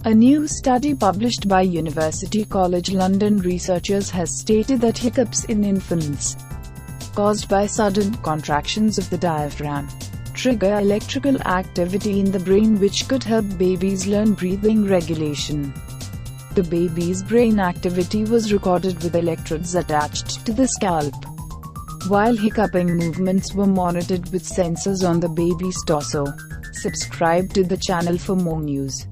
A new study published by University College London researchers has stated that hiccups in infants, caused by sudden contractions of the diaphragm, trigger electrical activity in the brain which could help babies learn breathing regulation. The baby's brain activity was recorded with electrodes attached to the scalp, while hiccuping movements were monitored with sensors on the baby's torso. Subscribe to the channel for more news.